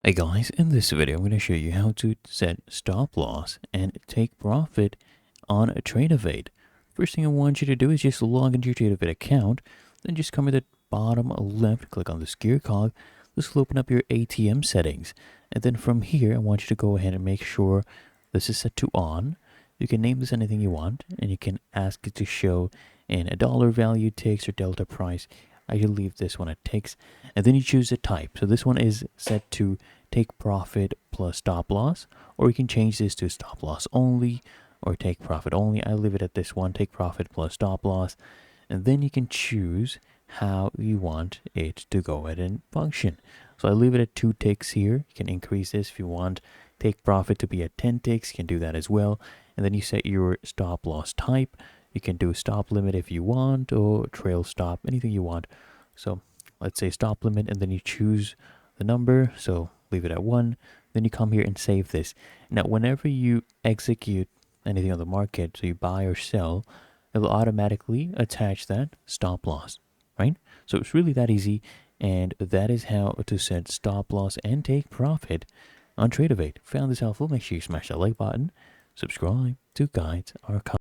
Hey guys, in this video I'm going to show you how to set stop loss and take profit on a Tradovate. First thing I want you to do is just log into your Tradovate account, then just come to the bottom left, click on the gear cog. This will open up your ATM settings, and then from here I want you to go ahead and make sure this is set to on. You can name this anything you want, and you can ask it to show in a dollar value, ticks, or delta price. I will leave this one at ticks, and then you choose the type. So this one is set to take profit plus stop loss, or you can change this to stop loss only or take profit only. I leave it at this one, take profit plus stop loss, and then you can choose how you want it to go ahead and function. So I leave it at 2 ticks here. You can increase this if you want take profit to be at 10 ticks, you can do that as well. And then you set your stop loss type. You can do stop limit if you want, or trail stop, anything you want. So let's say stop limit, and then you choose the number. So leave it at 1. Then you come here and save this. Now, whenever you execute anything on the market, so you buy or sell, it'll automatically attach that stop loss, right? So it's really that easy, and that is how to set stop loss and take profit on Tradovate. Found this helpful? Make sure you smash that like button, subscribe to guides our